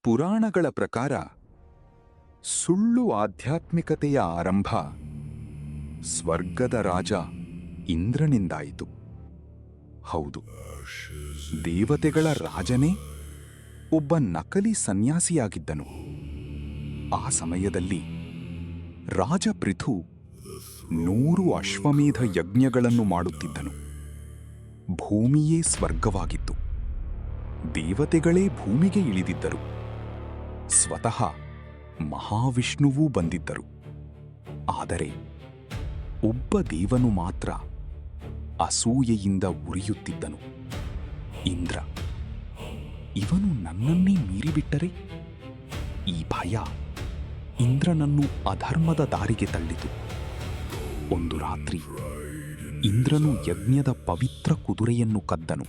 ಪುರಾಣಗಳ ಪ್ರಕಾರ ಸುಳ್ಳು ಆಧ್ಯಾತ್ಮಿಕತೆಯ ಆರಂಭ ಸ್ವರ್ಗದ ರಾಜ ಇಂದ್ರನಿಂದಾಯಿತು. ಹೌದು, ದೇವತೆಗಳ ರಾಜನೇ ಒಬ್ಬ ನಕಲಿ ಸನ್ಯಾಸಿಯಾಗಿದ್ದನು. ಆ ಸಮಯದಲ್ಲಿ ರಾಜ ಪೃಥು 100 ಅಶ್ವಮೇಧ ಯಜ್ಞಗಳನ್ನು ಮಾಡುತ್ತಿದ್ದನು. ಭೂಮಿಯೇ ಸ್ವರ್ಗವಾಗಿತ್ತು. ದೇವತೆಗಳೇ ಭೂಮಿಗೆ ಇಳಿದಿದ್ದರು. ಸ್ವತಃ ಮಹಾವಿಷ್ಣುವೂ ಬಂದಿದ್ದರು. ಆದರೆ ಒಬ್ಬ ದೇವನು ಮಾತ್ರ ಅಸೂಯೆಯಿಂದ ಉರಿಯುತ್ತಿದ್ದನು, ಇಂದ್ರ. ಇವನು ನನ್ನನ್ನೇ ಮೀರಿಬಿಟ್ಟರೆ? ಈ ಭಯ ಇಂದ್ರನನ್ನು ಅಧರ್ಮದ ದಾರಿಗೆ ತಳ್ಳಿತು. ಒಂದು ರಾತ್ರಿ ಇಂದ್ರನು ಯಜ್ಞದ ಪವಿತ್ರ ಕುದುರೆಯನ್ನು ಕದ್ದನು.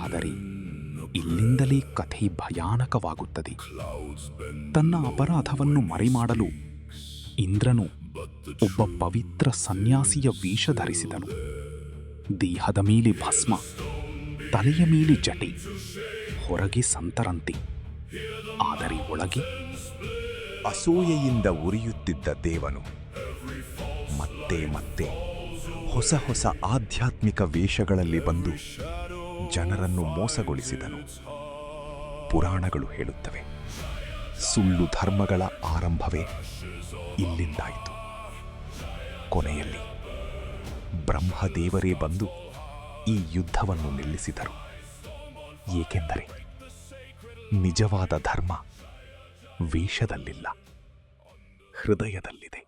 ಆದರೆ ಇಲ್ಲಿಂದಲೇ ಕಥೆ ಭಯಾನಕವಾಗುತ್ತದೆ. ತನ್ನ ಅಪರಾಧವನ್ನು ಮರೆಮಾಡಲು ಇಂದ್ರನು ಒಬ್ಬ ಪವಿತ್ರ ಸನ್ಯಾಸಿಯ ವೇಷ ಧರಿಸಿದನು. ದೇಹದ ಮೇಲೆ ಭಸ್ಮ, ತಲೆಯ ಮೇಲೆ ಜಟೆ, ಹೊರಗೆ ಸಂತರಂತೆ, ಆದರೆ ಒಳಗೆ ಅಸೂಯೆಯಿಂದ ಉರಿಯುತ್ತಿದ್ದ ದೇವನು ಮತ್ತೆ ಮತ್ತೆ ಹೊಸ ಹೊಸ ಆಧ್ಯಾತ್ಮಿಕ ವೇಷಗಳಲ್ಲಿ ಬಂದು ಜನರನ್ನು ಮೋಸಗೊಳಿಸಿದನು. ಪುರಾಣಗಳು ಹೇಳುತ್ತವೆ, ಸುಳ್ಳು ಧರ್ಮಗಳ ಆರಂಭವೇ ಇಲ್ಲಿಂದಾಯಿತು. ಕೊನೆಯಲ್ಲಿ ಬ್ರಹ್ಮದೇವರೇ ಬಂದು ಈ ಯುದ್ಧವನ್ನು ನಿಲ್ಲಿಸಿದರು. ಏಕೆಂದರೆ ನಿಜವಾದ ಧರ್ಮ ವೇಷದಲ್ಲಿಲ್ಲ, ಹೃದಯದಲ್ಲಿದೆ.